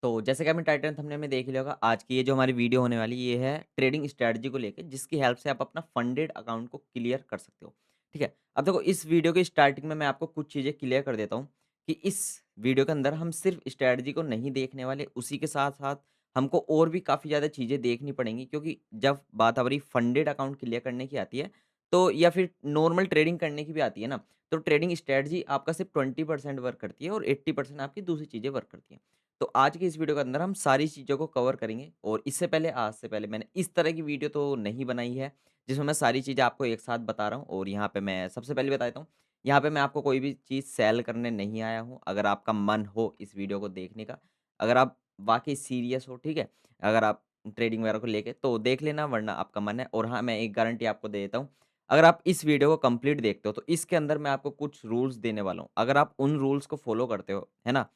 तो जैसे कि आपने टाइटल थंबनेल में देख ही लिया होगा, आज की ये जो हमारी वीडियो होने वाली ये है ट्रेडिंग स्ट्रैटेजी को लेके, जिसकी हेल्प से आप अपना फंडेड अकाउंट को क्लियर कर सकते हो। ठीक है? अब देखो इस वीडियो की स्टार्टिंग में मैं आपको कुछ चीज़ें क्लियर कर देता हूँ कि इस वीडियो के अंदर हम सिर्फ़ स्ट्रैटेजी को नहीं देखने वाले, उसी के साथ-साथ हमको और भी काफ़ी ज़्यादा चीज़ें देखनी पड़ेंगी, क्योंकि जब बात हमारी फंडेड अकाउंट क्लियर करने की आती है, तो या फिर नॉर्मल ट्रेडिंग करने की भी आती है ना, तो ट्रेडिंग स्ट्रैटेजी आपका सिर्फ़ 20% वर्क करती है और 80% आपकी दूसरी चीज़ें वर्क करती हैं। तो आज की इस वीडियो के अंदर हम सारी चीज़ों को कवर करेंगे, और इससे पहले आज से पहले मैंने इस तरह की वीडियो तो नहीं बनाई है, जिसमें मैं सारी चीज़ें आपको एक साथ बता रहा हूँ। और यहाँ पे मैं सबसे पहले बता देता हूँ, यहाँ पे मैं आपको कोई भी चीज़ सेल करने नहीं आया हूँ। अगर आपका मन हो इस वीडियो को देखने का, अगर आप वाक़ई सीरियस हो, ठीक है? अगर आप ट्रेडिंग वगैरह को लेके तो देख लेना, वरना आपका मन है। और हाँ, मैं एक गारंटी आपको दे देता हूँ, अगर आप इस वीडियो को कंप्लीट देखते हो, तो इसके अंदर मैं आपको कुछ रूल्स देने वाला हूँ। अगर आप उन रूल्स को फ़ॉलो करते हो, है ना?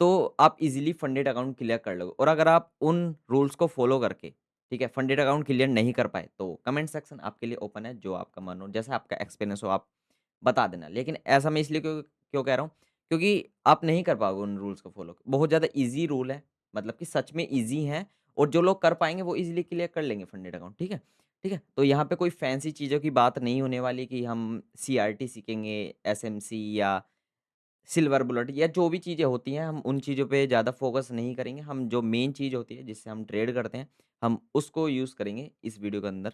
तो आप इज़िली फंडेड अकाउंट क्लियर कर लोगे। और अगर आप उन रूल्स को फ़ॉलो करके, ठीक है, फंडेड अकाउंट क्लियर नहीं कर पाए, तो कमेंट सेक्शन आपके लिए ओपन है, जो आपका मन हो, जैसा आपका एक्सपीरियंस हो आप बता देना। लेकिन ऐसा मैं इसलिए क्यों क्यों कह रहा हूँ, क्योंकि आप नहीं कर पाओगे उन रूल्स को फ़ॉलो। बहुत ज़्यादा ईज़ी रूल है, मतलब कि सच में ईज़ी हैं, और जो लोग कर पाएँगे वो ईज़िली क्लियर कर लेंगे फंडेड अकाउंट, ठीक है? ठीक है? तो यहाँ पे कोई फैंसी चीज़ों की बात नहीं होने वाली कि हम सीआरटी सीखेंगे, एसएमसी या सिल्वर बुलेट या जो भी चीज़ें होती हैं, हम उन चीज़ों पे ज़्यादा फ़ोकस नहीं करेंगे। हम जो मेन चीज़ होती है, जिससे हम ट्रेड करते हैं, हम उसको यूज़ करेंगे इस वीडियो के अंदर।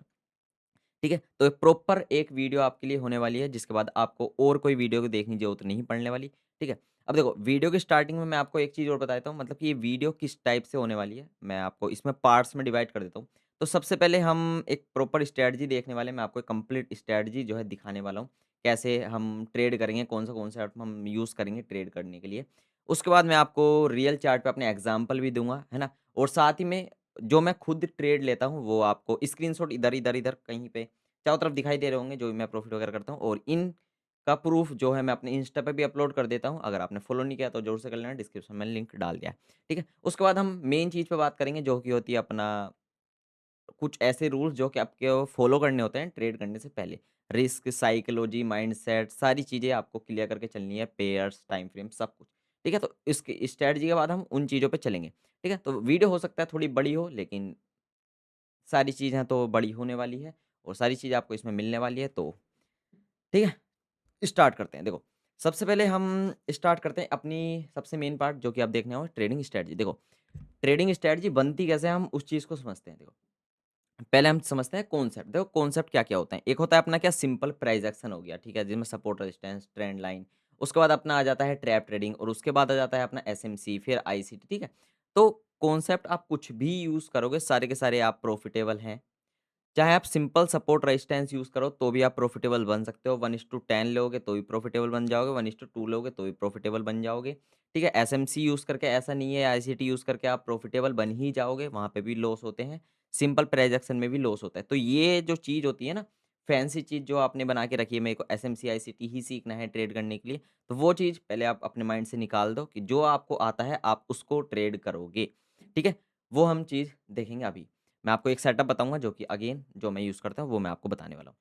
ठीक है? तो प्रॉपर एक वीडियो आपके लिए होने वाली है, जिसके बाद आपको और कोई वीडियो को देखने की ज़रूरत नहीं पड़ने वाली, ठीक है? अब देखो, वीडियो की स्टार्टिंग में मैं आपको एक चीज़ और बता देता हूँ, मतलब कि ये वीडियो किस टाइप से होने वाली है, मैं आपको इसमें पार्ट्स में डिवाइड कर देता हूँ। तो सबसे पहले हम एक प्रॉपर स्ट्रैटेजी देखने वाले हैं, मैं आपको एक कंप्लीट स्ट्रैटेजी जो है दिखाने वाला हूँ, कैसे हम ट्रेड करेंगे, कौन-सा कॉन्सेप्ट हम यूज़ करेंगे ट्रेड करने के लिए। उसके बाद मैं आपको रियल चार्ट पे अपने एग्ज़ाम्पल भी दूँगा, है ना? और साथ ही में जो मैं खुद ट्रेड लेता हूँ, वो आपको स्क्रीनशॉट इधर-इधर कहीं पे चारों तरफ दिखाई दे रहे होंगे, जो भी मैं प्रॉफ़िट वगैरह करता हूँ, और इनका प्रूफ़ जो है मैं अपने इंस्टा पे भी अपलोड कर देता हूँ। अगर आपने फ़ॉलो नहीं किया तो ज़रूर से कर लेना, डिस्क्रिप्शन में लिंक डाल दिया है। ठीक है? उसके बाद हम मेन चीज़ पे बात करेंगे, जो कि होती है अपना कुछ ऐसे रूल्स जो कि आपको फ़ॉलो करने होते हैं ट्रेड करने से पहले। रिस्क, साइकोलॉजी, माइंडसेट सारी चीज़ें आपको क्लियर करके चलनी है, पेयर्स, टाइम फ्रेम सब कुछ। ठीक है? तो इसकी स्ट्रैटेजी के बाद हम उन चीज़ों पे चलेंगे। ठीक है? तो वीडियो हो सकता है थोड़ी बड़ी हो, लेकिन सारी चीज़ें तो बड़ी होने वाली है, और सारी चीज़ें आपको इसमें मिलने वाली है, तो ठीक है? स्टार्ट करते हैं। देखो, सबसे पहले हम स्टार्ट करते हैं अपनी सबसे मेन पार्ट, जो कि आप देखने वाले ट्रेडिंग स्ट्रैटेजी। देखो, ट्रेडिंग स्ट्रैटेजी बनती कैसे है, हम उस चीज़ को समझते हैं। देखो, पहले हम समझते हैं कॉन्सेप्ट। देखो, कॉन्सेप्ट क्या-क्या होता है। एक होता है अपना क्या, सिंपल प्राइस एक्शन हो गया, ठीक है? जिसमें सपोर्ट, रेजिस्टेंस, ट्रेंड लाइन। उसके बाद अपना आ जाता है ट्रैप ट्रेडिंग, और उसके बाद आ जाता है अपना एसएमसी, फिर आईसीटी, ठीक है? तो कॉन्सेप्ट आप कुछ भी यूज़ करोगे, सारे के सारे आप प्रॉफिटेबल हैं। चाहे आप सिंपल सपोर्ट रेजिस्टेंस यूज़ करो, तो भी आप प्रॉफिटेबल बन सकते हो। 1:10 लोगे तो भी प्रॉफिटेबल बन जाओगे, 1:2 लोगे तो भी प्रॉफिटेबल बन जाओगे। ठीक है? एसएमसी यूज़ करके ऐसा नहीं है, आईसीटी यूज़ करके आप प्रॉफिटेबल बन ही जाओगे, वहाँ पे भी लॉस होते हैं। सिंपल प्राइस एक्शन में भी लॉस होता है। तो ये जो चीज़ होती है ना, फैंसी चीज़ जो आपने बना के रखी है, मेरे को एसएमसी, आईसीटी ही सीखना है ट्रेड करने के लिए, तो वो चीज़ पहले आप अपने माइंड से निकाल दो कि जो आपको आता है, आप उसको ट्रेड करोगे। ठीक है? वो हम चीज़ देखेंगे अभी। मैं आपको एक सेटअप बताऊँगा, जो कि अगेन जो मैं यूज़ करता हूँ वो मैं आपको बताने वाला हूँ।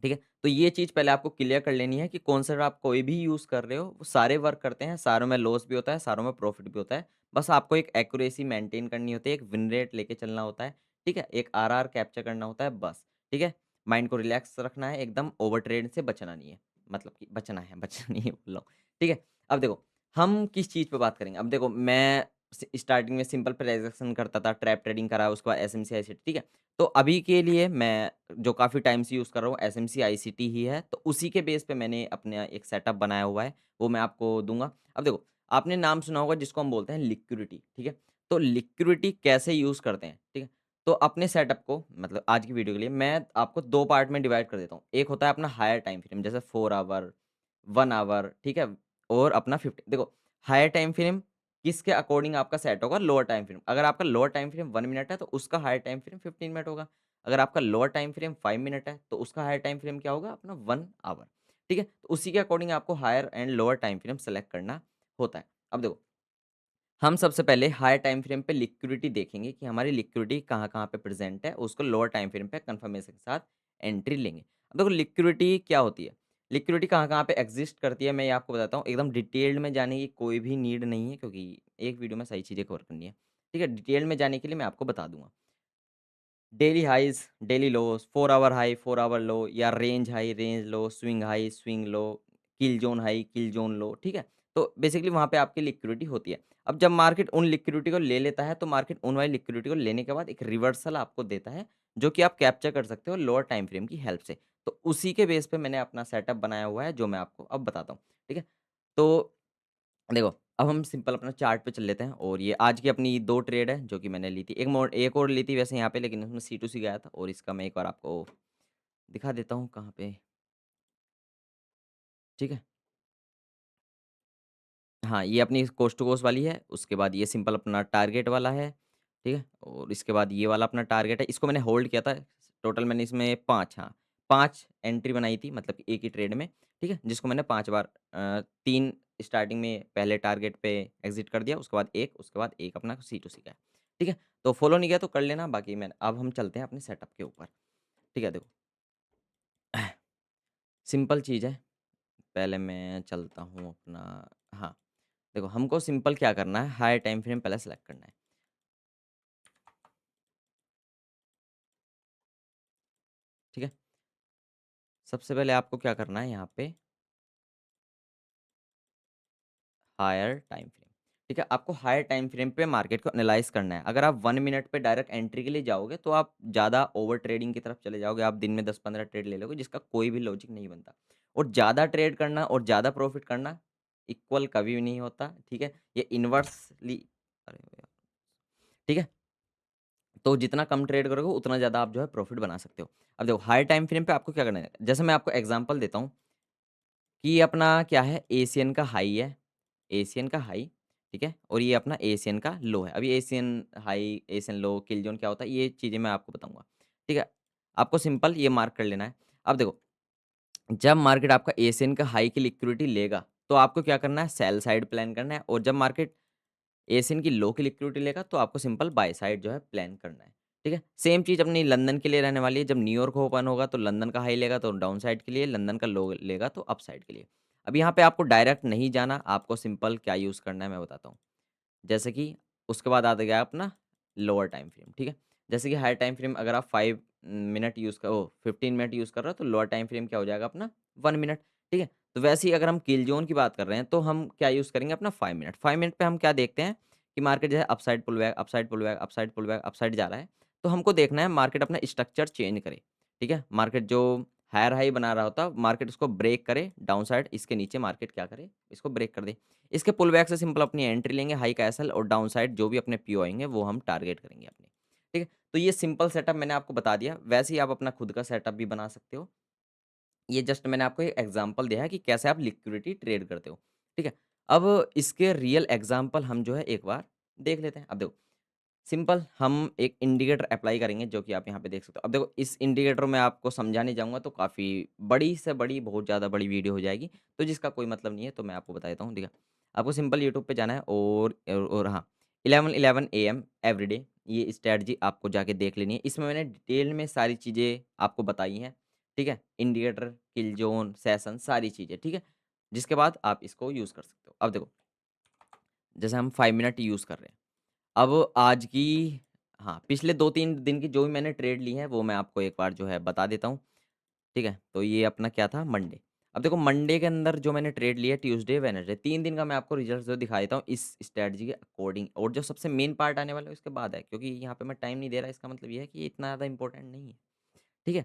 ठीक है? तो ये चीज़ पहले आपको क्लियर कर लेनी है कि कॉन्सेप्ट आप कोई भी यूज़ कर रहे हो, वो सारे वर्क करते हैं, सारों में लॉस भी होता है, सारों में प्रॉफिट भी होता है। बस आपको एक एक्यूरेसी मेंटेन करनी होती है, एक विन रेट लेके चलना होता है, ठीक है? एक आरआर कैप्चर करना होता है बस, ठीक है? माइंड को रिलैक्स रखना है, एकदम ओवर ट्रेड से बचना नहीं है। मतलब कि बचना है, बचना नहीं है बोल रहा हूँ, ठीक है? अब देखो, हम किस चीज़ पे बात करेंगे? अब देखो, मैं स्टार्टिंग में सिंपल प्राइज़ करता था, ट्रैप ट्रेडिंग करा, उसके बाद एसएमसी, आईसीटी, ठीक है? तो अभी के लिए मैं जो काफ़ी टाइम से यूज़ कर रहा हूँ, एसएमसी आईसीटी ही है, तो उसी के बेस पे मैंने अपना एक सेटअप बनाया हुआ है, वो मैं आपको दूँगा। अब देखो, आपने नाम सुना होगा जिसको हम बोलते हैं लिक्विडिटी, ठीक है? तो लिक्विडिटी कैसे यूज़ करते हैं, ठीक है? तो अपने सेटअप को, मतलब आज की वीडियो के लिए मैं आपको 2 पार्ट में डिवाइड कर देता हूँ। एक होता है अपना हायर टाइम फ्रेम, जैसे 4 आवर, 1 आवर, ठीक है? और अपना 50, देखो, हायर टाइम फ्रेम किसके अकॉर्डिंग आपका सेट होगा, लोअर टाइम फ्रेम। अगर आपका लोअर टाइम फ्रेम 1 मिनट है, तो उसका हायर टाइम फ्रेम 15 मिनट होगा। अगर आपका लोअर टाइम फ्रेम 5 मिनट है, तो उसका हायर टाइम फ्रेम क्या होगा, अपना 1 आवर, ठीक है? तो उसी के अकॉर्डिंग आपको higher and lower time frame select करना होता है। अब देखो, हम सबसे पहले हायर टाइम फ्रेम पे लिक्विडिटी देखेंगे कि हमारी लिक्विडिटी कहाँ-कहाँ पे प्रेज़ेंट है, उसको लोअर टाइम फ्रेम पे कन्फर्मेशन के साथ एंट्री लेंगे। अब देखो, लिक्विडिटी क्या होती है? लिक्विडिटी कहाँ-कहाँ पे एग्ज़िस्ट करती है मैं ये आपको बताता हूँ। एकदम डिटेल्ड में जाने की कोई भी नीड नहीं है क्योंकि एक वीडियो में सही चीज़ें कवर करनी है। ठीक है? डिटेल में जाने के लिए मैं आपको बता दूँगा। Daily highs, daily lows, 4 hour high, 4 hour low या range high, range low, swing high, swing low, kill zone high, kill zone low, ठीक है? तो बेसिकली वहाँ पे आपकी लिक्विडिटी होती है। अब जब मार्केट उन लिक्विडिटी को ले लेता है, तो मार्केट उन वाली लिक्विडिटी को लेने के बाद एक रिवर्सल आपको देता है, जो कि आप कैप्चर कर सकते हो लोअर टाइम फ्रेम की हेल्प से। तो उसी के बेस पे मैंने अपना सेटअप बनाया हुआ है, जो मैं आपको अब बताता हूँ, ठीक है? तो देखो, अब हम सिंपल अपना चार्ट पे चल लेते हैं और ये आज की अपनी 2 ट्रेड है जो कि मैंने ली थी। एक और ली थी वैसे यहाँ पे लेकिन उसमें C2C गया था और इसका मैं एक बार आपको दिखा देता हूँ कहाँ पे, ठीक है? हाँ, ये अपनी कोस्ट टू कोस्ट वाली है, उसके बाद ये सिंपल अपना टारगेट वाला है, ठीक है? और इसके बाद ये वाला अपना टारगेट है, इसको मैंने होल्ड किया था, टोटल मैंने इसमें 5 हाँ, 5 एंट्री बनाई थी मतलब कि एक ही ट्रेड में, ठीक है? जिसको मैंने 5 बार 3 स्टार्टिंग में पहले टारगेट पे एग्ज़िट कर दिया, उसके बाद 1 उसके बाद 1 अपना C2C का है, ठीक है? तो फॉलो नहीं किया तो कर लेना, बाकी मैं अब हम चलते हैं अपने सेटअप के ऊपर, ठीक है? देखो, सिंपल चीज़ है, पहले मैं चलता हूँ अपना हाँ, देखो हमको सिंपल क्या करना है, हायर टाइम फ्रेम पहले सेलेक्ट करना है। ठीक है? सबसे पहले आपको क्या करना है यहाँ पे हायर टाइम फ्रेम, ठीक है? आपको हायर टाइम फ्रेम पे मार्केट को एनालाइज़ करना है। अगर आप 1 मिनट पे डायरेक्ट एंट्री के लिए जाओगे, तो आप ज़्यादा ओवर ट्रेडिंग की तरफ चले जाओगे। आप दिन में 10-15 ट्रेड ले लोगे, जिसका कोई भी लॉजिक नहीं बनता। और ज़्यादा ट्रेड करना और ज़्यादा प्रॉफ़िट करना इक्वल कभी भी नहीं होता, ठीक है? ये इनवर्सली अरे यार! ठीक है? तो जितना कम ट्रेड करोगे, उतना ज़्यादा आप जो है प्रॉफ़िट बना सकते हो। अब देखो हायर टाइम फ्रेम पे आपको क्या करना है, जैसे मैं आपको एग्ज़ाम्पल देता हूँ कि ये अपना क्या है एशियन का हाई है, एशियन का हाई, ठीक है? और ये अपना एशियन का लो है। अभी एशियन हाई, एशियन लो, किल जोन क्या होता है, ये चीज़ें मैं आपको बताऊँगा, ठीक है? आपको सिंपल ये मार्क कर लेना है। अब देखो, जब मार्केट आपका एशियन का हाई की लिक्विडिटी लेगा, तो आपको क्या करना है, सेल साइड प्लान करना है और जब मार्केट एशियन की लो की लिक्विडिटी लेगा, तो आपको सिंपल बाय साइड जो है प्लान करना है, ठीक है? सेम चीज़ अपनी लंदन के लिए रहने वाली है, जब न्यूयॉर्क ओपन होगा तो लंदन का हाई लेगा तो डाउन साइड के लिए, लंदन का लो लेगा तो अप साइड के लिए। अब यहाँ पे आपको डायरेक्ट नहीं जाना, आपको सिंपल क्या यूज़ करना है मैं बताता हूँ। जैसे कि उसके बाद आ गया अपना लोअर टाइम फ्रेम, ठीक है? जैसे कि हायर टाइम फ्रेम अगर आप 5 मिनट यूज़ कर ओह 15 मिनट यूज़ कर रहे हो तो लोअर टाइम फ्रेम क्या हो जाएगा अपना 1 मिनट, ठीक है? तो वैसे ही अगर हम किल ज़ोन की बात कर रहे हैं तो हम क्या यूज़ करेंगे अपना 5 मिनट। 5 मिनट पे हम क्या देखते हैं कि मार्केट जो है upside pull back, upside pull back, upside pull back, upside जा रहा है। तो हमको देखना है मार्केट अपना स्ट्रक्चर चेंज करे, ठीक है? मार्केट जो हायर हाई बना रहा होता, मार्केट उसको ब्रेक करे डाउन साइड, इसके नीचे मार्केट क्या करे, इसको ब्रेक कर दे। इसके पुल बैक से सिंपल अपनी एंट्री लेंगे, हाई का एसएल और डाउन साइड जो भी अपने पीओ आएँगे वो हम टारगेट करेंगे अपने। ठीक है? तो ये सिंपल सेटअप मैंने आपको बता दिया, वैसे ही आप अपना खुद का सेटअप भी बना सकते हो। ये जस्ट मैंने आपको एक एग्ज़ाम्पल दिया है कि कैसे आप लिक्विडिटी ट्रेड करते हो। ठीक है? अब इसके रियल एग्ज़ाम्पल हम जो है एक बार देख लेते हैं। अब देखो सिंपल हम एक इंडिकेटर अप्लाई करेंगे जो कि आप यहाँ पे देख सकते हो। अब देखो इस इंडिकेटर में आपको समझाने जाऊँगा तो काफ़ी बड़ी से बड़ी बहुत ज़्यादा बड़ी वीडियो हो जाएगी, तो जिसका कोई मतलब नहीं है तो मैं आपको बता देता हूँ। देखिए, आपको सिंपल यूट्यूब पे जाना है और हाँ, 11:11 एएम एवरीडे ये स्ट्रैटेजी आपको जाके देख लेनी है। इसमें मैंने डिटेल में सारी चीज़ें आपको बताई हैं, ठीक है? इंडिकेटर, किल ज़ोन, सेशन सारी चीज़ें, ठीक है? जिसके बाद आप इसको यूज़ कर सकते हो। अब देखो, जैसे हम 5 मिनट यूज़ कर रहे हैं। अब आज की हाँ, पिछले 2-3 दिन की जो भी मैंने ट्रेड ली है, वो मैं आपको एक बार जो है बता देता हूँ, ठीक है? तो ये अपना क्या था मंडे। अब देखो मंडे के अंदर जो मैंने ट्रेड लिया ट्यूसडे, वेडनेसडे 3 दिन का मैं आपको रिज़ल्ट जो दिखा देता हूँ इस स्ट्रैटेजी के अकॉर्डिंग और जो सबसे मेन पार्ट आने वाला है उसके बाद है, क्योंकि यहाँ पे मैं टाइम नहीं दे रहा इसका मतलब ये है कि ये इतना ज़्यादा इम्पोर्टेंट नहीं है, ठीक है?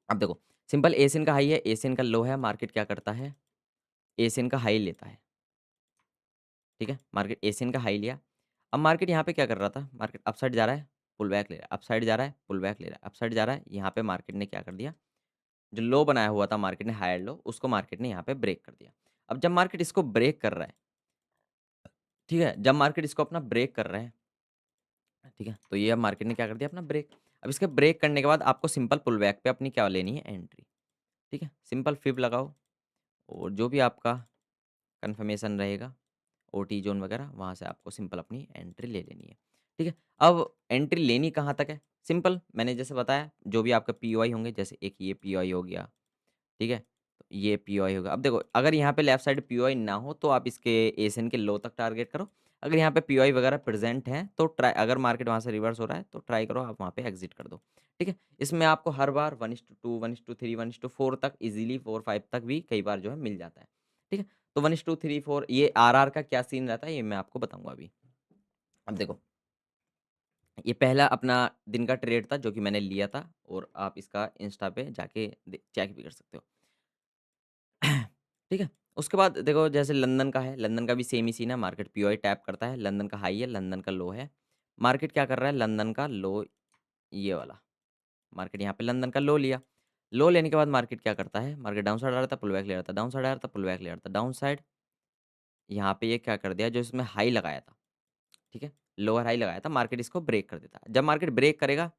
अब देखो सिंपल एशियन का हाई है, एशियन का लो है, मार्केट क्या करता है? एशियन का हाई लेता है, ठीक है? मार्केट एशियन का हाई लिया। अब मार्केट यहाँ पे क्या कर रहा था? मार्केट अपसाइड जा रहा है, पुल बैक ले रहा है, अपसाइड जा रहा है, पुल बैक ले रहा है, अपसाइड जा रहा है। यहाँ पे मार्केट ने क्या कर दिया? जो लो बनाया हुआ था मार्केट ने हायर लो, उसको मार्केट ने यहाँ पे ब्रेक कर दिया। अब जब मार्केट इसको ब्रेक कर रहा है, ठीक है? जब मार्केट इसको अपना ब्रेक कर रहा है, ठीक है? तो ये अब मार्केट ने क्या कर दिया अपना ब्रेक। अब इसके ब्रेक करने के बाद आपको सिंपल पुल बैक पे अपनी क्या लेनी है? एंट्री, ठीक है? सिंपल फिब लगाओ और जो भी आपका कन्फर्मेशन रहेगा ओटी ज़ोन वगैरह, वहाँ से आपको सिंपल अपनी एंट्री ले लेनी है, ठीक है? अब एंट्री लेनी कहाँ तक है? सिंपल मैंने जैसे बताया जो भी आपके पीओआई होंगे, जैसे एक ये पीओआई हो गया, ठीक है? ये पीओआई होगा। अब देखो अगर यहाँ पे लेफ्ट साइड पीओआई ना हो तो आप इसके एएसएन के लो तक टारगेट करो। अगर यहाँ पे पीओआई वगैरह प्रेज़ेंट हैं तो ट्राई, अगर मार्केट वहाँ से रिवर्स हो रहा है तो ट्राई करो आप वहाँ पे एग्ज़िट कर दो। ठीक है? इसमें आपको हर बार 1:2, 1:3, 1:4 तक इज़िली 4-5 तक भी कई बार जो है मिल जाता है। ठीक है? तो 1:3, 4 ये आरआर का क्या सीन रहता है ये मैं आपको बताऊँगा अभी। अब देखो, ये पहला अपना दिन का ट्रेड था जो कि मैंने लिया था और आप इसका इंस्टा पे जाके चेक भी कर सकते हो। ठीक है? उसके बाद देखो जैसे लंदन का है, लंदन का भी सेम ही सीन है, मार्केट पीओआई टैप करता है, लंदन का हाई है, लंदन का लो है। मार्केट क्या कर रहा है, लंदन का लो ये वाला, मार्केट यहाँ पे लंदन का लो लिया। लो लेने के बाद मार्केट क्या करता है, मार्केट डाउन साइड आ रहा था, पुल बैक ले रहा था, डाउन साइड आ रहा था, पुल बैक ले रहा था, डाउन साइड यहाँ पे ये क्या कर दिया, जो इसमें हाई लगाया था, ठीक है? लोअर हाई लगाया था, मार्केट इसको ब्रेक कर देता है। जब मार्केट ब्रेक करेगा,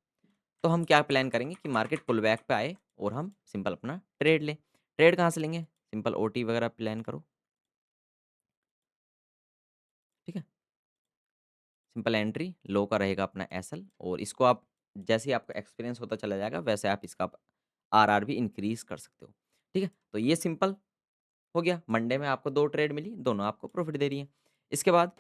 तो हम क्या प्लान करेंगे कि मार्केट पुल बैक पे आए और हम सिंपल अपना ट्रेड लें। ट्रेड कहाँ से लेंगे? सिंपल ओटी वगैरह प्लान करो, ठीक है? सिंपल एंट्री, लो का रहेगा अपना एसएल और इसको आप जैसे ही आपका एक्सपीरियंस होता चला जाएगा, वैसे आप इसका आरआर भी इंक्रीज़ कर सकते हो, ठीक है? तो ये सिंपल हो गया, मंडे में आपको 2 ट्रेड मिली, दोनों आपको प्रॉफ़िट दे रही हैं। इसके बाद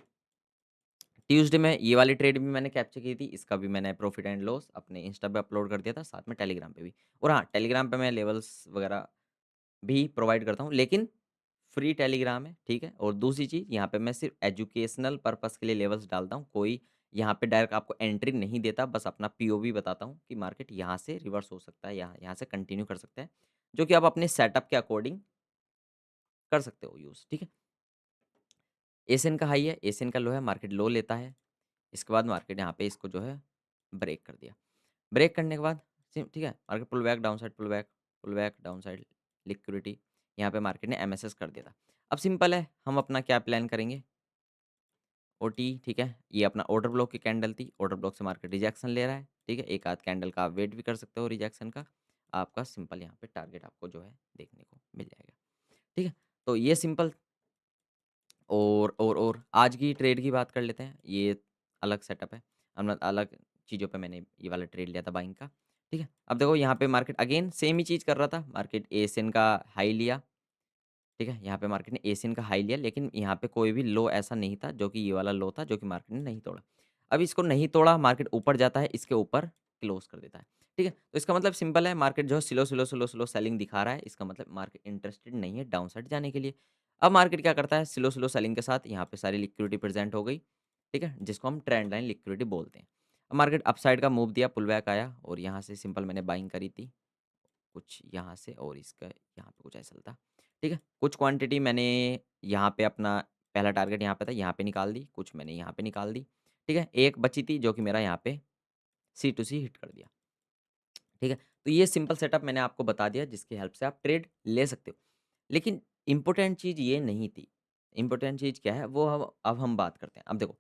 ट्यूसडे में ये वाली ट्रेड भी मैंने कैप्चर की थी, इसका भी मैंने प्रॉफ़िट एंड लॉस अपने इंस्टा पे अपलोड कर दिया था, साथ में टेलीग्राम पे भी। और हाँ, टेलीग्राम पे मैं लेवल्स वगैरह भी प्रोवाइड करता हूँ, लेकिन फ्री टेलीग्राम है, ठीक है? और दूसरी चीज़ यहाँ पे मैं सिर्फ़ एजुकेशनल पर्पज़ के लिए लेवल्स डालता हूँ, कोई यहाँ पे डायरेक्ट आपको एंट्री नहीं देता, बस अपना पीओवी बताता हूँ कि मार्केट यहाँ से रिवर्स हो सकता है, यहाँ यहाँ से कंटिन्यू कर सकता है, जो कि आप अपने सेटअप के अकॉर्डिंग कर सकते हो यूज़, ठीक है? एशियन का हाई है, एशियन का लो है, मार्केट लो लेता है, इसके बाद मार्केट यहाँ पे इसको जो है ब्रेक कर दिया। ब्रेक करने के बाद ठीक है, market pull back, down side, pull back, down side, liquidity यहाँ पे मार्केट ने एमएसएस कर दिया था। अब सिंपल है, हम अपना क्या प्लान करेंगे, ओटी ठीक है, ये अपना ऑर्डर ब्लॉक की कैंडल थी, ऑर्डर ब्लॉक से मार्केट रिजेक्शन ले रहा है, ठीक है? एक आध कैंडल का आप वेट भी कर सकते हो रिजेक्शन का, आपका सिंपल यहाँ पे टारगेट आपको जो है देखने को मिल जाएगा, ठीक है? तो ये सिंपल और आज की ट्रेड की बात कर लेते हैं, ये अलग सेटअप है, अलग चीज़ों पे मैंने ये वाला ट्रेड लिया था बाइंग का, ठीक है? अब देखो यहाँ पे मार्केट अगेन सेम ही चीज़ कर रहा था, मार्केट एशियन का हाई लिया, ठीक है? यहाँ पे मार्केट ने एशियन का हाई लिया, लेकिन यहाँ पे कोई भी लो ऐसा नहीं था, जो कि ये वाला लो था, जो कि मार्केट ने नहीं तोड़ा। अब इसको नहीं तोड़ा, मार्केट ऊपर जाता है, इसके ऊपर क्लोज़ कर देता है, ठीक है? तो इसका मतलब सिंपल है, मार्केट जो है स्लो सेलिंग दिखा रहा है, इसका मतलब मार्केट इंटरेस्टेड नहीं है डाउन साइड जाने के लिए। अब मार्केट क्या करता है, स्लो सेलिंग के साथ यहाँ पे सारी लिक्विडिटी प्रेज़ेंट हो गई, ठीक है? जिसको हम ट्रेंड लाइन लिक्विडिटी बोलते हैं। अब मार्केट अपसाइड का मूव दिया, पुल बैक आया और यहाँ से सिंपल मैंने बाइंग करी थी। कुछ यहाँ से और इसका यहाँ पे कुछ ऐसा था, ठीक है? कुछ क्वांटिटी मैंने यहाँ पे अपना पहला टारगेट यहाँ पे था, यहाँ पे निकाल दी, कुछ मैंने यहाँ पे निकाल दी, ठीक है? एक बची थी जो कि मेरा यहाँ पे सी टू सी हिट कर दिया, ठीक है? तो ये सिंपल सेटअप मैंने आपको बता दिया जिसकी हेल्प से आप ट्रेड ले सकते हो। लेकिन इम्पोर्टेंट चीज़ ये नहीं थी, इम्पोर्टेंट चीज़ क्या है वो अब हम बात करते हैं। अब देखो,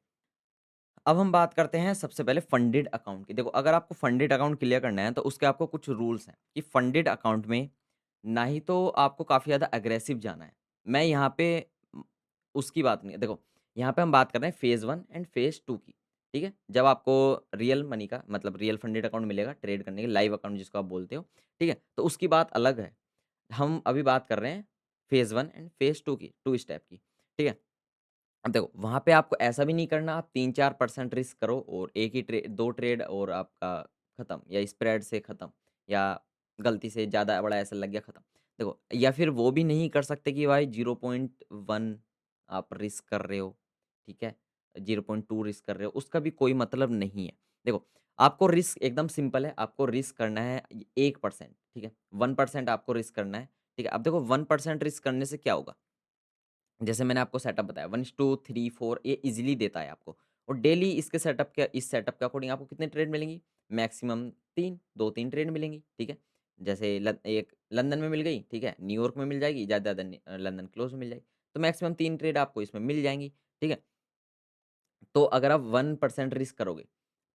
अब हम बात करते हैं सबसे पहले फंडेड अकाउंट की। देखो अगर आपको फंडेड अकाउंट क्लियर करना है तो उसके आपको कुछ रूल्स हैं कि फंडेड अकाउंट में ना ही तो आपको काफ़ी ज़्यादा अग्रेसिव जाना है। मैं यहाँ पे उम, उसकी बात नहीं है देखो, यहाँ पे हम बात कर रहे हैं फ़ेज़ 1 एंड फ़ेज़ 2 की, ठीक है? जब आपको रियल मनी का मतलब रियल फंडेड अकाउंट मिलेगा ट्रेड करने के लाइव अकाउंट जिसको आप बोलते हो, ठीक है? तो उसकी बात अलग है। हम अभी बात कर रहे हैं फ़ेज़ 1 एंड फ़ेज़ 2 की, 2 स्टेप की, ठीक है? अब देखो, वहाँ पे आपको ऐसा भी नहीं करना आप 3-4% रिस्क करो और एक ही 2 ट्रेड और आपका खत्म या स्प्रेड से खत्म या गलती से ज़्यादा बड़ा ऐसा लग गया खत्म। देखो या फिर वो भी नहीं कर सकते कि भाई 0.1 आप रिस्क कर रहे हो, ठीक है? 0.2 रिस्क कर रहे हो, उसका भी कोई मतलब नहीं है। देखो, आपको रिस्क एकदम सिंपल है, आपको रिस्क करना है 1%, ठीक है? 1% आपको रिस्क करना है, ठीक है? अब देखो 1% रिस्क करने से क्या होगा? जैसे मैंने आपको सेटअप बताया 1:3, 4 ये ईज़िली देता है आपको और डेली इसके सेटअप के इस सेटअप के अकॉर्डिंग आपको कितने ट्रेड मिलेंगी? मैक्सिमम 3 2-3 ट्रेड मिलेंगी, ठीक है? जैसे एक लंदन में मिल गई, ठीक है? न्यूयॉर्क में मिल जाएगी, ज़्यादा से ज़्यादा लंदन क्लोज़ में मिल जाएगी। तो मैक्सिमम 3 ट्रेड आपको इसमें मिल जाएँगी, ठीक है? तो अगर आप 1% रिस्क करोगे,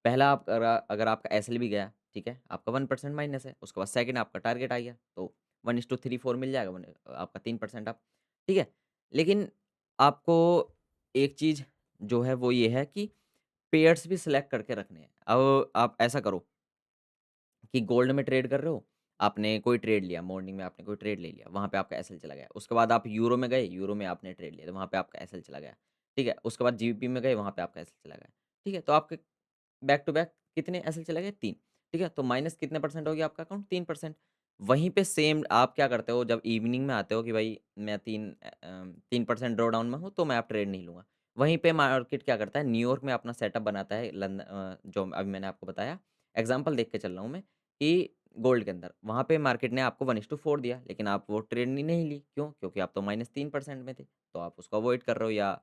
पहला आप अगर आपका एसएल भी गया, ठीक है? आपका 1% माइनस है, उसके बाद सेकंड आपका टारगेट आ गया, तो 1:3, 4 मिल जाएगा, आपका 3% आप ठीक है? लेकिन आपको एक चीज़ जो है वो ये है कि पेयर्स भी सिलेक्ट करके रखने हैं। अब आप ऐसा करो कि गोल्ड में ट्रेड कर रहे हो, आपने कोई ट्रेड लिया, मॉर्निंग में आपने कोई ट्रेड ले लिया, वहाँ पे आपका एसएल चला गया। उसके बाद आप यूरो में गए, यूरो में आपने ट्रेड लिया, तो वहाँ पे आपका एसएल चला गया, ठीक है? उसके बाद जीबीपी में गए, वहाँ पे आपका एसएल चला गया, ठीक है? तो आपके बैक टू बैक कितने एसएल चले गए? 3, ठीक है? तो माइनस कितने परसेंट हो गया आपका अकाउंट? 3%। वहीं पे सेम आप क्या करते हो जब इवनिंग में आते हो कि भाई मैं 3% ड्रॉ डाउन में हूँ, तो मैं अब ट्रेड नहीं लूँगा। वहीं पे मार्केट क्या करता है, न्यूयॉर्क में अपना सेटअप बनाता है जो अभी मैंने आपको बताया, एग्ज़ाम्पल देख के चल रहा हूँ मैं कि गोल्ड के अंदर, वहाँ पे मार्केट ने आपको 1:4 दिया, लेकिन आप वो ट्रेड नहीं ली, क्यों? क्योंकि आप तो -3% में थे, तो आप उसको अवॉइड कर रहे हो या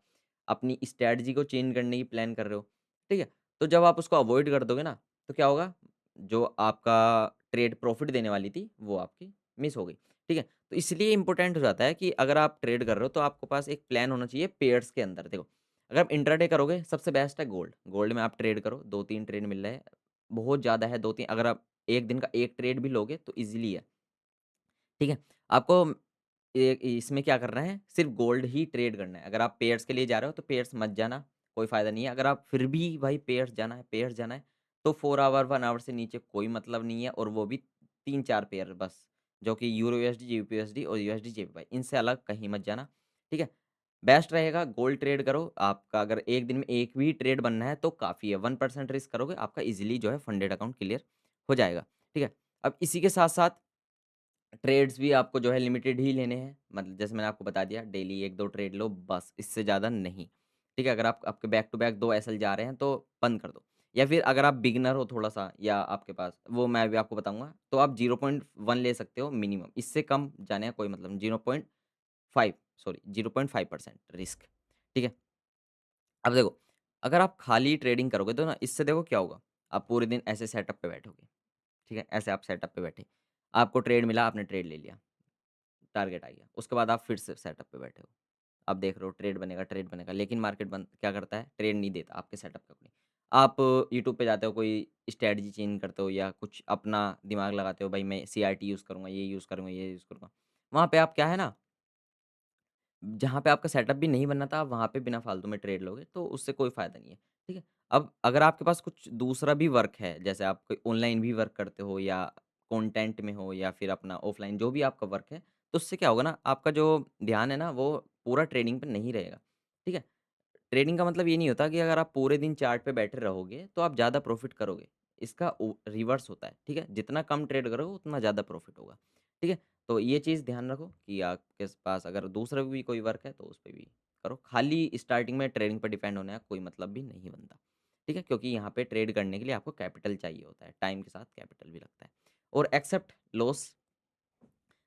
अपनी स्ट्रैटेजी को चेंज करने की प्लान कर रहे हो, ठीक है? तो जब आप उसको अवॉइड कर दोगे ना, तो क्या होगा, जो आपका ट्रेड प्रॉफ़िट देने वाली थी, वो आपकी मिस हो गई, ठीक है? तो इसलिए इम्पोर्टेंट हो जाता है कि अगर आप ट्रेड कर रहे हो, तो आपके पास एक प्लान होना चाहिए पेयर्स के अंदर। देखो, अगर आप इंट्राडे करोगे, सबसे बेस्ट है गोल्ड। गोल्ड में आप ट्रेड करो, 2-3 ट्रेड मिल रहे हैं, बहुत ज़्यादा है 2-3 अगर आप 1 दिन का 1 ट्रेड भी लोगे, तो ईज़िली है, ठीक है? आपको इसमें क्या करना है, सिर्फ़ गोल्ड ही ट्रेड करना है। अगर आप पेयर्स के लिए जा रहे हो, तो पेयर्स मत जाना, कोई फ़ायदा नहीं है। अगर आप फिर भी भाई पेयर्स जाना है, तो 4 आवर, 1 आवर से नीचे कोई मतलब नहीं है और वो भी 3-4 पेयर बस, जो कि यूरो यूएसडी, जीबीपी यूएसडी और यूएसडी जेपीवाई, इनसे अलग कहीं मत जाना, ठीक है? बेस्ट रहेगा गोल्ड ट्रेड करो, आपका अगर 1 दिन में 1 भी ट्रेड बनना है, तो काफ़ी है। 1% रिस्क करोगे, आपका ईज़िली जो है फंडेड अकाउंट क्लियर हो जाएगा, ठीक है? अब इसी के साथ-साथ ट्रेड्स भी आपको जो है लिमिटेड ही लेने हैं। मतलब जैसे मैंने आपको बता दिया डेली 1-2 ट्रेड लो बस, इससे ज़्यादा नहीं। ठीक है? अगर आप आपके बैक टू बैक 2 एसएल जा रहे हैं तो बंद कर दो। या फिर अगर आप बिगिनर हो थोड़ा-सा या आपके पास वो मैं अभी आपको बताऊँगा, तो आप 0.1 ले सकते हो मिनिमम। इससे कम जाने का कोई मतलब नहीं। 0.5 सॉरी 0.5% रिस्क। ठीक है? अब देखो, अगर आप खाली ट्रेडिंग करोगे तो ना इससे देखो क्या होगा, आप पूरे दिन ऐसे सेटअप पे बैठोगे। ठीक है? ऐसे आप सेटअप पे बैठे। आपको ट्रेड मिला, आपने ट्रेड ले लिया। टारगेट आ गया। उसके बाद आप फिर से सेटअप पे बैठे हो। आप देख रहे हो ट्रेड बनेगा, लेकिन मार्केट बंद क्या करता है, ट्रेड नहीं देता आपके सेटअप के अकॉर्डिंग। आप यूट्यूब पे जाते हो, कोई स्ट्रैटेजी चेंज करते हो या कुछ अपना दिमाग लगाते हो, भाई मैं सीआरटी यूज़ करूँगा, ये यूज़ करूँगा, ये यूज़ करूँगा। वहाँ पे आप क्या है ना, जहाँ पे आपका सेटअप भी नहीं बनना था, आप वहाँ पे बिना फालतू में ट्रेड लोगे, तो उससे कोई फ़ायदा नहीं है, ठीक है? अब अगर आपके पास कुछ दूसरा भी वर्क है, जैसे आप कोई ऑनलाइन भी वर्क करते हो या कंटेंट में हो या फिर अपना ऑफ़लाइन जो भी आपका वर्क है, तो उससे क्या होगा ना, आपका जो ध्यान है ना, वो पूरा ट्रेडिंग पे नहीं रहेगा, ठीक है? ट्रेडिंग का मतलब ये नहीं होता कि अगर आप पूरे दिन चार्ट पे बैठे रहोगे, तो आप ज़्यादा प्रॉफ़िट करोगे। इसका रिवर्स होता है, ठीक है? जितना कम ट्रेड करोगे, उतना ज़्यादा प्रॉफ़िट होगा, ठीक है? तो ये चीज़ ध्यान रखो कि आपके पास अगर दूसरा भी कोई वर्क है, तो उस पे भी करो। खाली स्टार्टिंग में ट्रेडिंग पे डिपेंड होने का कोई मतलब भी नहीं बनता, ठीक है? क्योंकि यहाँ पे ट्रेड करने के लिए आपको कैपिटल चाहिए होता है, टाइम के साथ कैपिटल भी लगता है। और एक्सेप्ट लॉस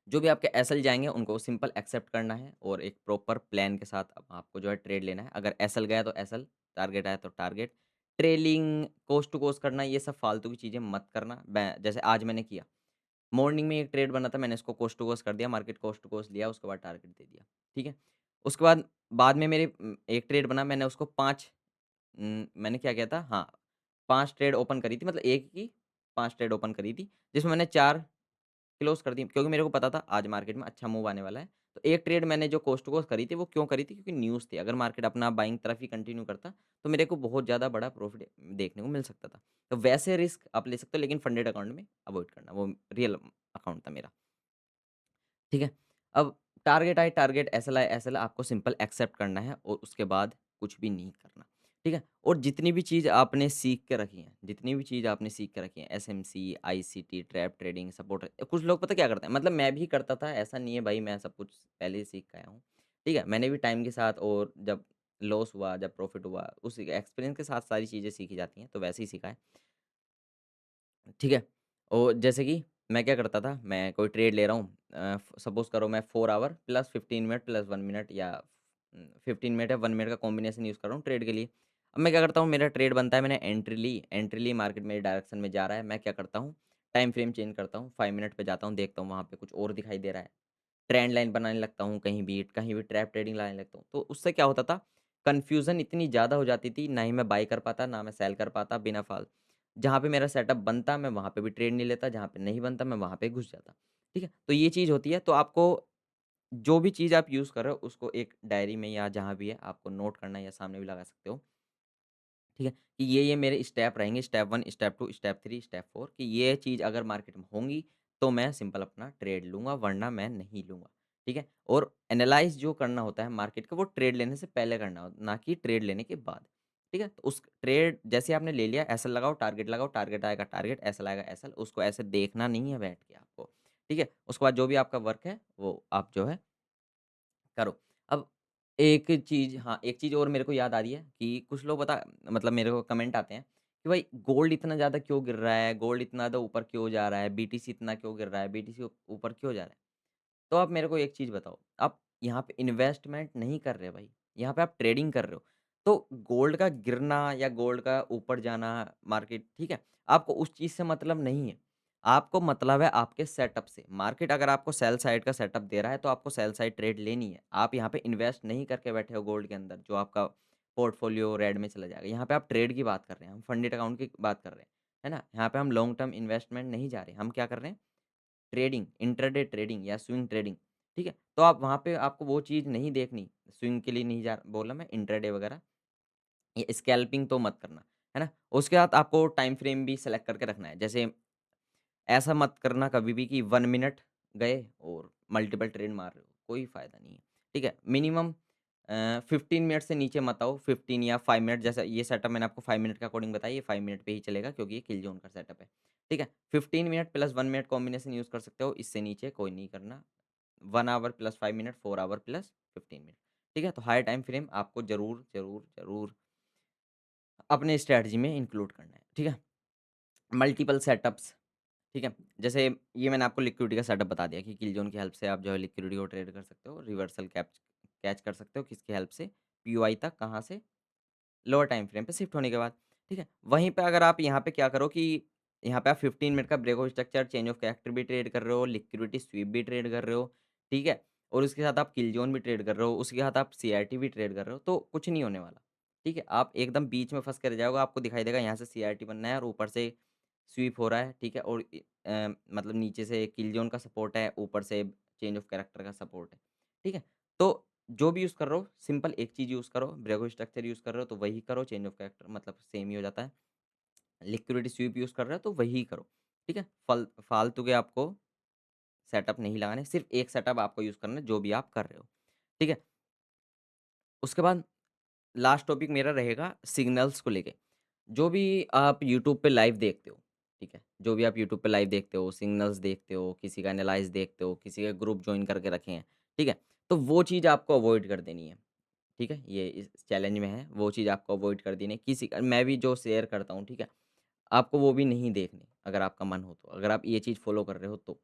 जो भी आपके एसएल जाएँगे उनको सिंपल एक्सेप्ट करना है और एक प्रॉपर प्लान के साथ अब आपको जो है ट्रेड लेना है। अगर एसएल गया तो एसएल, टारगेट आया तो target. Trailing, cost to cost करना ये सब फालतू की चीज़ें मत करना। मैं जैसे आज मैंने किया, मॉर्निंग में एक ट्रेड बना था, मैंने इसको कोस्ट टू कोस्ट कर दिया, मार्केट कोस्ट टू कोस्ट लिया, उसके बाद टारगेट दे दिया, ठीक है? उसके बाद में मेरे एक ट्रेड बना, मैंने उसको 5 मैंने क्या किया था, हाँ, 5 ट्रेड ओपन करी थी, मतलब एक की 5 ट्रेड ओपन करी थी, जिसमें मैंने 4 क्लोज़ कर दी क्योंकि मेरे को पता था आज मार्केट में अच्छा मूव आने वाला है। तो एक ट्रेड मैंने जो कोस्ट टू कोस्ट करी थी वो क्यों करी थी, क्योंकि न्यूज़ थी। अगर मार्केट अपना बाइंग तरफ ही कंटिन्यू करता तो मेरे को बहुत ज़्यादा बड़ा प्रॉफ़िट देखने को मिल सकता था। तो वैसे रिस्क आप ले सकते हो, लेकिन फंडेड अकाउंट में अवॉइड करना, वो रियल अकाउंट था मेरा। ठीक है? अब टारगेट आए टारगेट, एसएल आए एसएल, आपको सिंपल एक्सेप्ट करना है और उसके बाद कुछ भी नहीं करना। ठीक है? और जितनी भी चीज़ आपने सीख के रखी हैं, जितनी भी चीज़ आपने सीख के रखी हैं, SMC, ICT, trap trading, support, कुछ लोग पता है क्या करते हैं, मतलब मैं भी करता था, ऐसा नहीं है भाई मैं सब कुछ पहले ही सीख के आया हूँ। ठीक है? मैंने भी टाइम के साथ और जब लॉस हुआ, जब प्रॉफिट हुआ, उसी एक्सपीरियंस के साथ सारी चीज़ें सीखी जाती हैं, तो वैसे ही सीखा है। ठीक है? और जैसे कि मैं क्या करता था, मैं कोई ट्रेड ले रहा हूँ, सपोज़ करो मैं 4 hour plus 15 minute plus 1 minute या 15 मिनट या 1 मिनट का कॉम्बिनेशन यूज़ कर रहा हूँ ट्रेड के लिए। अब मैं क्या करता हूँ, मेरा ट्रेड बनता है, मैंने एंट्री ली, मार्केट मेरी डायरेक्शन में जा रहा है, मैं क्या करता हूँ, टाइम फ्रेम चेंज करता हूँ, 5 मिनट पे जाता हूँ, देखता हूँ वहाँ पे कुछ और दिखाई दे रहा है। ट्रेंड लाइन बनाने लगता हूँ, कहीं भी ट्रैप ट्रेडिंग लाने लगता हूँ। तो उससे क्या होता था, कन्फ्यूज़न इतनी ज़्यादा हो जाती थी, ना ही मैं बाय कर पाता, ना मैं सेल कर पाता बिना जहाँ पे मेरा सेटअप बनता, मैं वहाँ पे भी ट्रेड नहीं लेता, जहाँ पे नहीं बनता, मैं वहाँ पे घुस जाता। ठीक है? तो ये चीज़ होती है, तो आपको जो भी चीज़ आप यूज़ कर रहे हो, उसको एक डायरी में या जहाँ भी है, आपको नोट करना है या सामने भी लगा सकते हो। ठीक है? कि ये मेरे स्टेप रहेंगे, स्टेप 1, स्टेप 2, स्टेप 3, स्टेप 4 कि ये चीज़ अगर मार्केट में होंगी, तो मैं सिंपल अपना ट्रेड लूँगा वरना मैं नहीं लूँगा, ठीक है? और एनालाइज़ जो करना होता है मार्केट का वो ट्रेड लेने से पहले करना हो ना कि ट्रेड लेने के बाद, ठीक है? तो उस ट्रेड जैसे आपने ले लिया एसएल लगाओ, टारगेट आएगा टारगेट, एसएल आएगा एसएल, उसको ऐसे देखना नहीं है बैठ के आपको, ठीक है? उसके बाद जो भी आपका वर्क है वो आप जो है करो। अब एक चीज़ हाँ, एक चीज़ और मेरे को याद आ रही है कि कुछ लोग बता मतलब मेरे को कमेंट आते हैं कि भाई गोल्ड इतना ज़्यादा क्यों गिर रहा है? गोल्ड इतना ज़्यादा ऊपर क्यों जा रहा है? बीटीसी इतना क्यों गिर रहा है? बीटीसी ऊपर क्यों जा रहा है? तो आप मेरे को एक चीज़ बताओ, आप यहाँ पे इन्वेस्टमेंट नहीं कर रहे भाई, यहाँ पे आप ट्रेडिंग कर रहे हो। तो गोल्ड का गिरना या गोल्ड का ऊपर जाना मार्केट ठीक है? आपको उस चीज़ से मतलब नहीं है। आपको मतलब है आपके सेटअप से। मार्केट अगर आपको सेल साइड का सेटअप दे रहा है, तो आपको सेल साइड ट्रेड लेनी है। आप यहाँ पे इन्वेस्ट नहीं करके बैठे हो गोल्ड के अंदर, जो आपका पोर्टफोलियो रेड में चला जाएगा। यहाँ पे आप ट्रेड की बात कर रहे हैं, हम फंडेड अकाउंट की बात कर रहे हैं, है ना? यहाँ पे हम लॉन्ग टर्म इन्वेस्टमेंट नहीं जा रहे, हम क्या कर रहे हैं? ट्रेडिंग, इंट्राडे ट्रेडिंग या स्विंग ट्रेडिंग, ठीक है? तो आप वहाँ पे आपको वो चीज़ नहीं देखनी, स्विंग के लिए नहीं जा बोला मैं इंट्राडे वगैरह, ये स्कैल्पिंग तो मत करना, है ना? उसके बाद आपको टाइम फ्रेम भी सेलेक्ट करके रखना है। जैसे ऐसा मत करना कभी भी कि 1 मिनट गए और मल्टीपल ट्रेड मार रहे हो, कोई फ़ायदा नहीं है, ठीक है? मिनिमम 15 मिनट से नीचे मत आओ, 15 या 5 मिनट जैसा ये सेटअप मैंने आपको 5 मिनट के अकॉर्डिंग बताया, ये 5 मिनट पे ही चलेगा क्योंकि ये किल जोन का सेटअप है, ठीक है? 15 minute plus 1 minute combination use कर सकते हो, इससे नीचे कोई नहीं करना। 1 hour plus 5 minute, 4 hour plus 15 minute, ठीक है? तो हाई टाइम फ्रेम आपको ज़रूर, ज़रूर, ज़रूर अपने स्ट्रैटेजी में इंक्लूड करना है, ठीक है? मल्टीपल सेटअप्स ठीक है? जैसे ये मैंने आपको लिक्विडिटी का सेटअप बता दिया कि किलजोन की हेल्प से आप जो है लिक्विडिटी को ट्रेड कर सकते हो, रिवर्सल कैच कर सकते हो किसकी हेल्प से? पीओआई तक कहाँ से? लोअर टाइम फ्रेम पे शिफ्ट होने के बाद, ठीक है? वहीं पे अगर आप यहाँ पे क्या करो कि यहाँ पे आप 15 मिनट का breakout structure, change of character भी ट्रेड कर रहे हो, लिक्विडिटी स्वीप भी ट्रेड कर रहे हो, ठीक है? और उसके साथ आप किल जोन भी ट्रेड कर रहे हो, उसके साथ आप सीआरटी भी ट्रेड कर रहे हो, तो कुछ नहीं होने वाला, ठीक है? आप एकदम बीच में फँस के रह जाओगे, आपको दिखाई देगा यहाँ से सीआरटी बनना है और ऊपर से स्वीप हो रहा है, ठीक है? और मतलब नीचे से किल जोन का सपोर्ट है, ऊपर से चेंज ऑफ कैरेक्टर का सपोर्ट है, ठीक है? तो जो भी यूज़ कर रहे हो, सिंपल एक चीज़ यूज़ करो, ब्रेगो स्ट्रक्चर यूज़ कर रहे हो तो वही करो, चेंज ऑफ कैरेक्टर मतलब सेम ही हो जाता है। लिक्विडिटी स्वीप यूज़ कर रहे हो तो वही करो, ठीक है? फालतू के आपको सेटअप नहीं लगाने, सिर्फ़ एक सेटअप आपको यूज़ करना है, जो भी आप कर रहे हो, ठीक है? उसके बाद लास्ट टॉपिक मेरा रहेगा सिग्नल्स को लेके। जो भी आप यूट्यूब पे लाइव देखते हो, ठीक है? जो भी आप यूट्यूब पे लाइव देखते हो, सिग्नल्स देखते हो, किसी का एनालाइज़ देखते हो, किसी के ग्रुप जॉइन करके रखे हैं, ठीक है? तो वो चीज़ आपको अवॉइड कर देनी है। ठीक है? ये इस चैलेंज में है, वो चीज़ आपको अवॉइड कर देनी है। किसी का मैं भी जो शेयर करता हूँ, ठीक है? आपको वो भी नहीं देखनी, अगर आपका मन हो तो। अगर आप ये चीज़ फ़ॉलो कर रहे हो तो।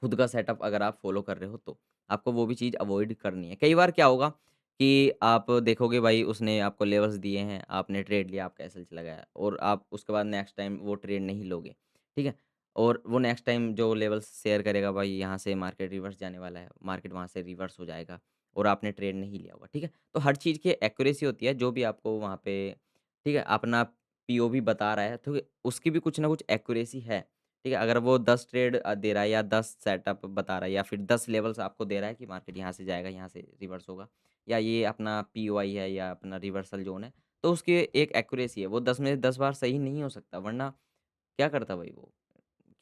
खुद का सेटअप अगर आप फ़ॉलो कर रहे हो तो, आपको वो भी चीज़ अवॉइड करनी है। कई बार क्या होगा कि आप देखोगे भाई उसने आपको लेवल्स दिए हैं, आपने ट्रेड लिया, आपका एसएल चला गया और आप उसके बाद नेक्स्ट टाइम वो ट्रेड नहीं लोगे, ठीक है? और वो नेक्स्ट टाइम जो लेवल्स शेयर करेगा भाई यहाँ से मार्केट रिवर्स जाने वाला है, मार्केट वहाँ से रिवर्स हो जाएगा और आपने ट्रेड नहीं लिया होगा, ठीक है? तो हर चीज़ की एक्यूरेसी होती है, जो भी आपको वहाँ पे ठीक है, अपना पीओवी बता रहा है, तो उसकी भी कुछ ना कुछ एक्यूरेसी है। ठीक है, अगर वो 10 ट्रेड दे रहा है या 10 सेटअप बता रहा है या फिर 10 लेवल्स आपको दे रहा है कि मार्केट यहाँ से जाएगा, यहाँ से रिवर्स होगा या ये अपना पीओआई है या अपना रिवर्सल ज़ोन है, तो उसकी एक एक्यूरेसी है। वो 10 में से 10 बार सही नहीं हो सकता, वरना क्या करता भाई वो?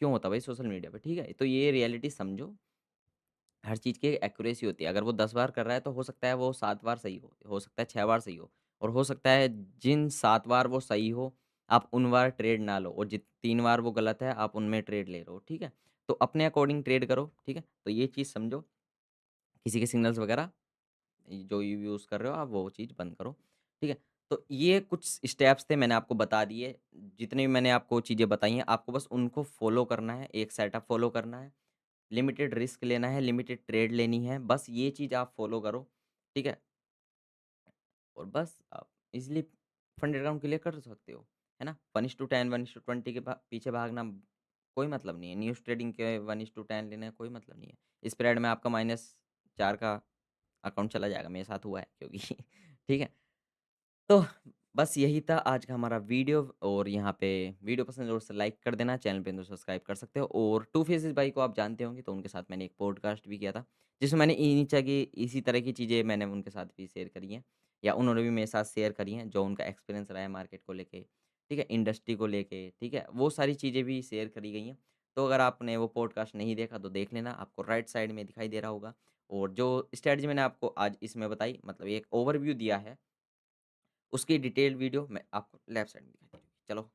क्यों होता भाई सोशल मीडिया पे, ठीक है? तो ये रियलिटी समझो, हर चीज़ की एक्यूरेसी होती है। अगर वो 10 बार कर रहा है, तो हो सकता है वो 7 बार सही हो सकता है 6 बार सही हो और हो सकता है जिन 7 बार वो सही हो, आप उन बार ट्रेड ना लो और जित 3 बार वो गलत है, आप उनमें ट्रेड ले रहे हो, ठीक है? तो अपने अकॉर्डिंग ट्रेड करो, ठीक है? तो ये चीज़ समझो, किसी के सिग्नल्स वगैरह जो यूज़ कर रहे हो आप वो चीज़ बंद करो, ठीक है? तो ये कुछ स्टेप्स थे मैंने आपको बता दिए, जितने भी मैंने आपको चीज़ें बताई हैं, आपको बस उनको फ़ॉलो करना है, एक सेटअप फ़ॉलो करना है। लिमिटेड रिस्क लेना है, लिमिटेड ट्रेड लेनी है, बस ये चीज़ आप फ़ॉलो करो, ठीक है? और बस आप ईज़िली फंडेड अकाउंट क्लियर कर सकते हो, है ना? 1:10, 1:20 के पीछे भागना कोई मतलब नहीं है। न्यूज़ ट्रेडिंग के 1:10 लेना कोई मतलब नहीं है। स्प्रेड में आपका -4 का अकाउंट चला जाएगा, मेरे साथ हुआ है क्योंकि ठीक है? तो बस यही था आज का हमारा वीडियो और यहाँ पे वीडियो पसंद ज़रूर से लाइक कर देना, चैनल पे तो सब्सक्राइब कर सकते हो और टू फेसेस भाई को आप जानते होंगे, तो उनके साथ मैंने एक पॉडकास्ट भी किया था, जिसमें मैंने इन्हीं की इसी तरह की चीज़ें मैंने उनके साथ भी शेयर करी हैं या उन्होंने भी मेरे साथ शेयर करी हैं, जो उनका एक्सपीरियंस रहा है मार्केट को लेके, ठीक है? इंडस्ट्री को लेके, ठीक है? वो सारी चीज़ें भी शेयर करी गई हैं। तो अगर आपने वो पॉडकास्ट नहीं देखा तो देख लेना, आपको राइट साइड में दिखाई दे रहा होगा। और जो स्ट्रैटेजी मैंने आपको आज इसमें बताई मतलब एक ओवरव्यू दिया है, उसकी डिटेल्ड वीडियो मैं आपको लेफ्ट साइड में दिखाई दे रही है। चलो